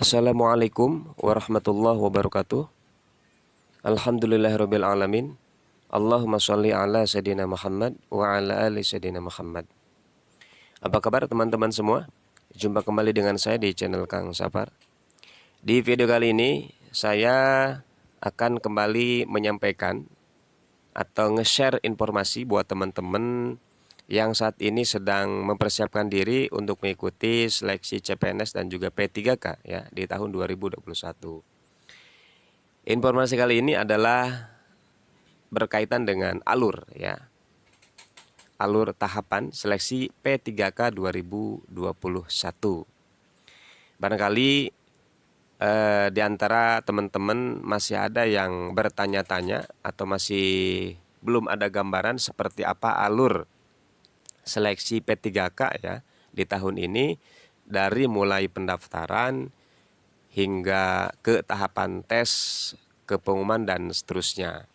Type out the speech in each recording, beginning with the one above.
Assalamualaikum warahmatullahi wabarakatuh. Alhamdulillahirabbil alamin. Allahumma sholli ala sayyidina Muhammad wa ala ali sayyidina Muhammad. Apa kabar teman-teman semua? Jumpa kembali dengan saya di channel Kang Safar. Di video kali ini saya akan kembali menyampaikan atau nge-share informasi buat teman-teman yang saat ini sedang mempersiapkan diri untuk mengikuti seleksi CPNS dan juga P3K ya di tahun 2021. Informasi kali ini adalah berkaitan dengan alur ya. Alur tahapan seleksi P3K 2021. Barangkali di antara teman-teman masih ada yang bertanya-tanya atau masih belum ada gambaran seperti apa alur seleksi P3K ya di tahun ini, dari mulai pendaftaran hingga ke tahapan tes, ke pengumuman dan seterusnya.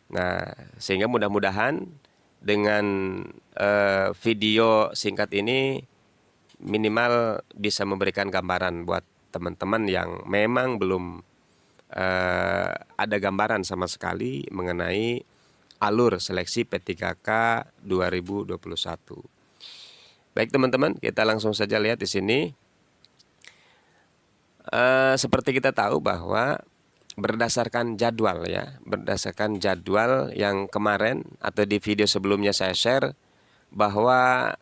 Nah, sehingga mudah-mudahan dengan video singkat ini minimal bisa memberikan gambaran buat teman-teman yang memang belum ada gambaran sama sekali mengenai alur seleksi P3K 2021. Baik teman-teman, kita langsung saja lihat di sini. Seperti kita tahu bahwa berdasarkan jadwal ya, berdasarkan jadwal yang kemarin atau di video sebelumnya saya share bahwa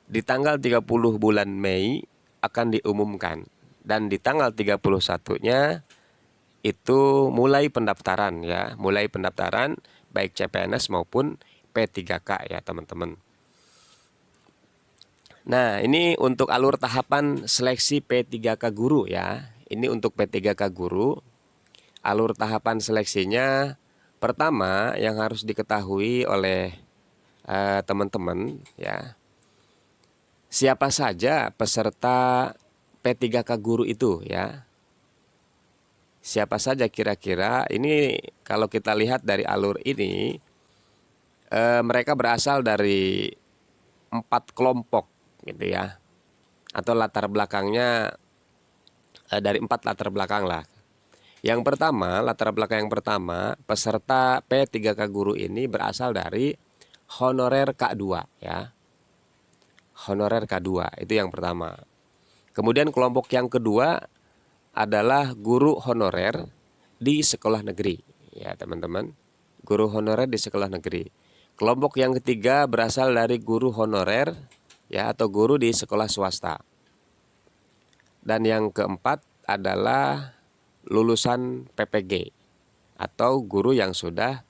di tanggal 30 bulan Mei akan diumumkan, dan di tanggal 31-nya itu mulai pendaftaran ya, mulai pendaftaran baik CPNS maupun P3K ya teman-teman. Nah, ini untuk alur tahapan seleksi P3K guru ya. Ini untuk P3K guru. Alur tahapan seleksinya pertama yang harus diketahui oleh teman-teman ya. Siapa saja peserta P3K guru itu ya. Siapa saja kira-kira, ini kalau kita lihat dari alur ini mereka berasal dari 4 kelompok gitu ya, atau latar belakangnya dari 4 latar belakang lah. Yang pertama, latar belakang yang pertama, peserta P3K guru ini berasal dari honorer K2 ya. Honorer K2 itu yang pertama. Kemudian kelompok yang kedua adalah guru honorer di sekolah negeri ya teman-teman. Guru honorer di sekolah negeri. Kelompok yang ketiga berasal dari guru honorer ya, atau guru di sekolah swasta. Dan yang keempat adalah lulusan PPG atau guru yang sudah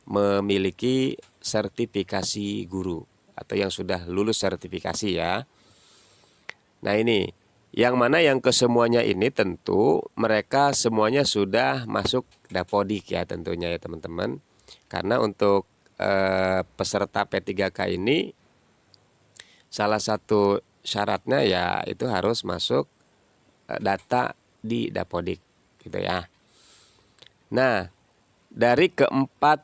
memiliki sertifikasi guru atau yang sudah lulus sertifikasi ya. Nah, ini yang mana yang kesemuanya ini tentu mereka semuanya sudah masuk Dapodik ya tentunya ya teman-teman. Karena untuk peserta P3K ini salah satu syaratnya ya itu harus masuk data di Dapodik gitu ya. Nah, dari keempat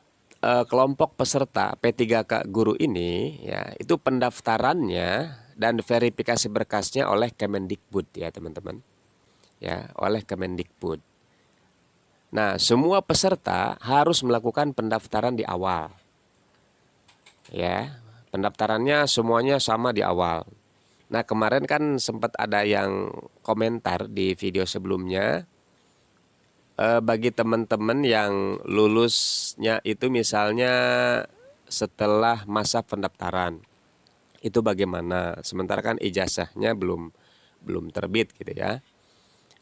kelompok peserta P3K guru ini ya, itu pendaftarannya dan verifikasi berkasnya oleh Kemendikbud ya teman-teman. Ya, oleh Kemendikbud. Nah, semua peserta harus melakukan pendaftaran di awal. Ya, pendaftarannya semuanya sama di awal. Nah, kemarin kan sempat ada yang komentar di video sebelumnya, bagi teman-teman yang lulusnya itu misalnya setelah masa pendaftaran, itu bagaimana? Sementara kan ijazahnya belum terbit gitu ya.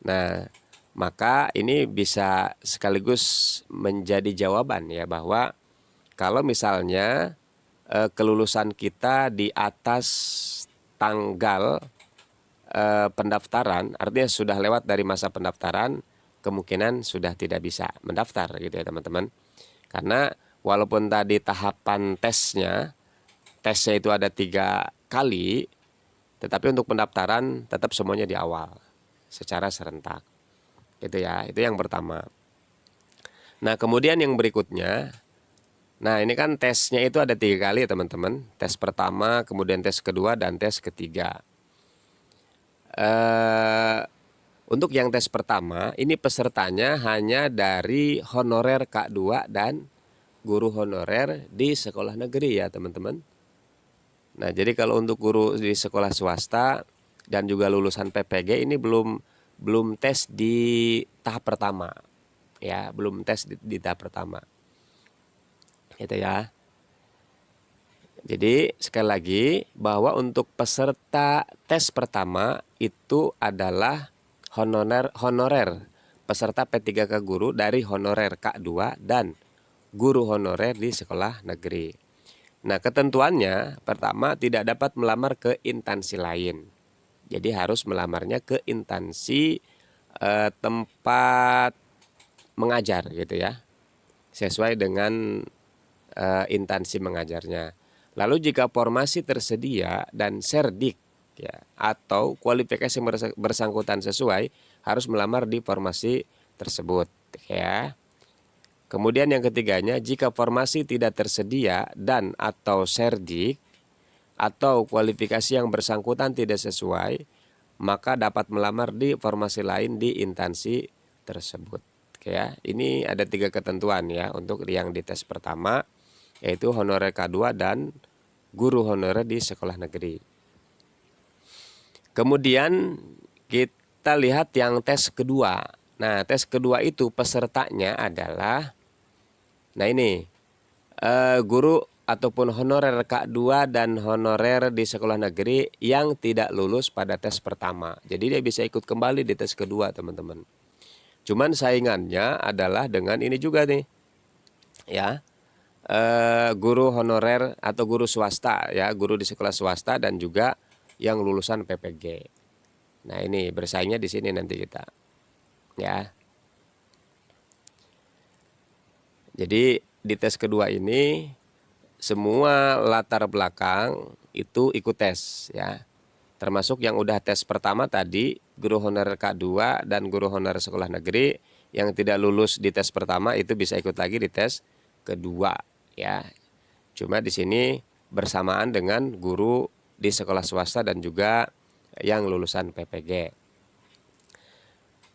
Nah, maka ini bisa sekaligus menjadi jawaban ya, bahwa kalau misalnya kelulusan kita di atas tanggal pendaftaran, artinya sudah lewat dari masa pendaftaran, kemungkinan sudah tidak bisa mendaftar gitu ya teman-teman. Karena walaupun tadi tahapan tesnya itu ada 3 kali, tetapi untuk pendaftaran tetap semuanya di awal secara serentak gitu ya. Itu yang pertama. Nah, kemudian yang berikutnya, nah ini kan tesnya itu ada 3 kali ya teman-teman. Tes pertama, kemudian tes kedua, dan tes ketiga. Untuk yang tes pertama, ini pesertanya hanya dari honorer K2 dan guru honorer di sekolah negeri ya teman-teman. Nah, jadi kalau untuk guru di sekolah swasta dan juga lulusan PPG ini belum tes di tahap pertama. Ya, belum tes di tahap pertama. Gitu ya. Jadi sekali lagi bahwa untuk peserta tes pertama itu adalah honorer peserta P3K guru dari honorer K2 dan guru honorer di sekolah negeri. Nah, ketentuannya pertama tidak dapat melamar ke instansi lain. Jadi harus melamarnya ke instansi tempat mengajar gitu ya. Sesuai dengan instansi mengajarnya. Lalu jika formasi tersedia dan serdik ya atau kualifikasi yang bersangkutan sesuai, harus melamar di formasi tersebut ya. Kemudian yang ketiganya, jika formasi tidak tersedia dan atau serdik atau kualifikasi yang bersangkutan tidak sesuai, maka dapat melamar di formasi lain di instansi tersebut ya. Ini ada 3 ketentuan ya untuk yang di tes pertama, yaitu honorer K2 dan guru honorer di sekolah negeri. Kemudian kita lihat yang tes kedua. Nah, tes kedua itu pesertanya adalah, nah ini, guru ataupun honorer K2 dan honorer di sekolah negeri yang tidak lulus pada tes pertama. Jadi dia bisa ikut kembali di tes kedua teman-teman. Cuman saingannya adalah dengan ini juga nih ya. Guru honorer atau guru swasta ya, guru di sekolah swasta dan juga yang lulusan PPG. Nah, ini bersaingnya di sini nanti kita ya. Jadi di tes kedua ini semua latar belakang itu ikut tes ya. Termasuk yang udah tes pertama tadi, guru honorer K2 dan guru honorer sekolah negeri yang tidak lulus di tes pertama itu bisa ikut lagi di tes kedua ya. Cuma di sini bersamaan dengan guru di sekolah swasta dan juga yang lulusan PPG.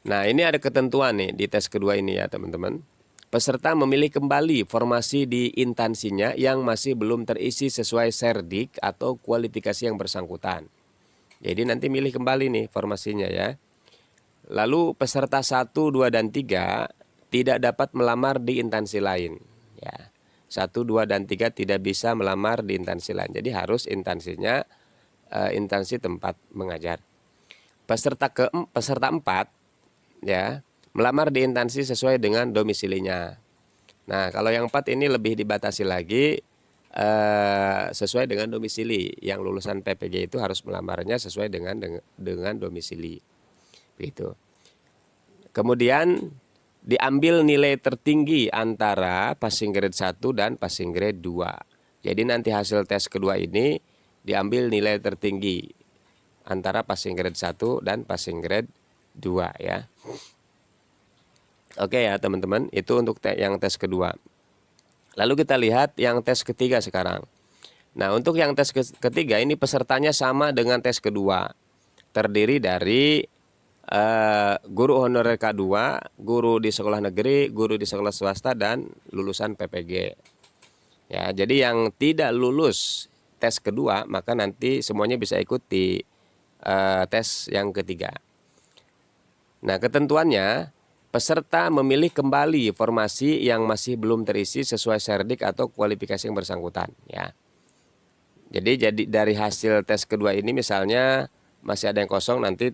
Nah, ini ada ketentuan nih di tes kedua ini ya teman-teman. Peserta memilih kembali formasi di instansinya yang masih belum terisi sesuai serdik atau kualifikasi yang bersangkutan. Jadi nanti milih kembali nih formasinya ya. Lalu peserta 1, 2, dan 3 tidak dapat melamar di instansi lain ya. 1, 2, dan 3 tidak bisa melamar di instansi lain. Jadi harus instansinya instansi tempat mengajar. Peserta 4 ya, melamar di instansi sesuai dengan domisilinya. Nah, kalau yang 4 ini lebih dibatasi lagi sesuai dengan domisili. Yang lulusan PPG itu harus melamarnya sesuai dengan domisili. Begitu. Kemudian diambil nilai tertinggi antara passing grade 1 dan passing grade 2. Jadi nanti hasil tes kedua ini diambil nilai tertinggi antara passing grade 1 dan passing grade 2 ya. Oke ya teman-teman, itu untuk yang tes kedua. Lalu kita lihat yang tes ketiga sekarang. Nah, untuk yang tes ketiga ini pesertanya sama dengan tes kedua. Terdiri dari guru honorer K2, guru di sekolah negeri, guru di sekolah swasta, dan lulusan PPG. Ya, jadi yang tidak lulus tes kedua maka nanti semuanya bisa ikut di tes yang ketiga. Nah, ketentuannya peserta memilih kembali formasi yang masih belum terisi sesuai serdik atau kualifikasi yang bersangkutan ya. Jadi dari hasil tes kedua ini misalnya masih ada yang kosong, nanti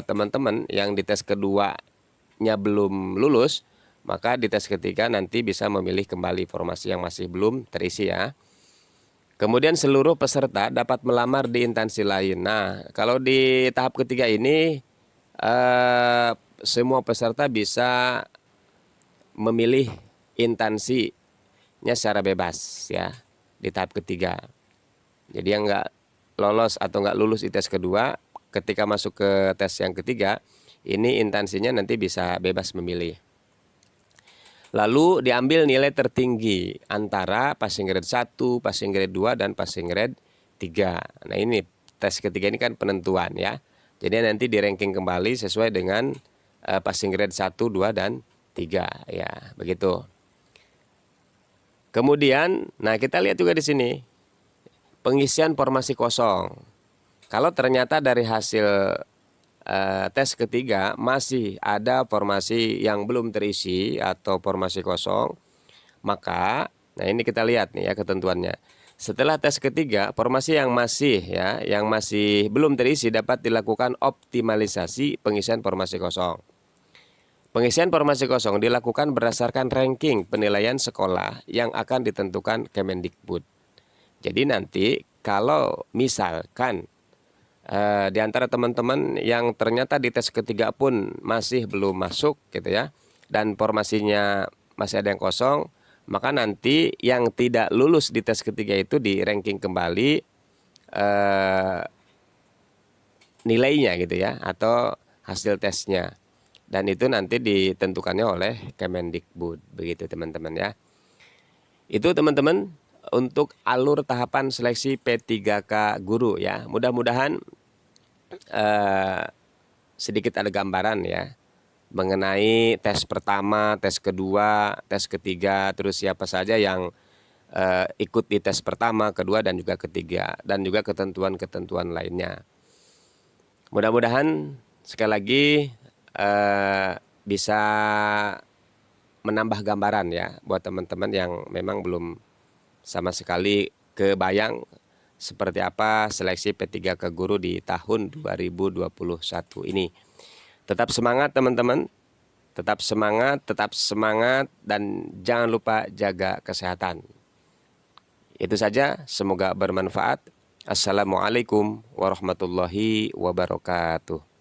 teman-teman yang di tes keduanya belum lulus, maka di tes ketiga nanti bisa memilih kembali formasi yang masih belum terisi ya. Kemudian seluruh peserta dapat melamar di instansi lain. Nah, kalau di tahap ketiga ini semua peserta bisa memilih instansinya secara bebas ya di tahap ketiga. Jadi yang nggak lolos atau nggak lulus di tes kedua, ketika masuk ke tes yang ketiga, ini instansinya nanti bisa bebas memilih. Lalu diambil nilai tertinggi antara passing grade 1, passing grade 2, dan passing grade 3. Nah, ini tes ketiga ini kan penentuan ya. Jadi nanti di ranking kembali sesuai dengan passing grade 1, 2, dan 3 ya, begitu. Kemudian, nah kita lihat juga di sini pengisian formasi kosong. Kalau ternyata dari hasil tes ketiga masih ada formasi yang belum terisi atau formasi kosong, maka nah ini kita lihat nih ya ketentuannya. Setelah tes ketiga, formasi yang masih belum terisi dapat dilakukan optimalisasi pengisian formasi kosong. Pengisian formasi kosong dilakukan berdasarkan ranking penilaian sekolah yang akan ditentukan Kemendikbud. Jadi nanti kalau misalkan di antara teman-teman yang ternyata di tes ketiga pun masih belum masuk gitu ya, dan formasinya masih ada yang kosong, maka nanti yang tidak lulus di tes ketiga itu di ranking kembali nilainya gitu ya, atau hasil tesnya. Dan itu nanti ditentukannya oleh Kemendikbud, begitu teman-teman ya. Itu teman-teman untuk alur tahapan seleksi P3K guru ya. Mudah-mudahan sedikit ada gambaran ya mengenai tes pertama, tes kedua, tes ketiga, terus siapa saja yang ikut di tes pertama, kedua, dan juga ketiga, dan juga ketentuan-ketentuan lainnya. Mudah-mudahan sekali lagi bisa menambah gambaran ya buat teman-teman yang memang belum sama sekali kebayang seperti apa seleksi P3K guru di tahun 2021 ini. Tetap semangat teman-teman, tetap semangat dan jangan lupa jaga kesehatan. Itu saja, semoga bermanfaat. Assalamualaikum warahmatullahi wabarakatuh.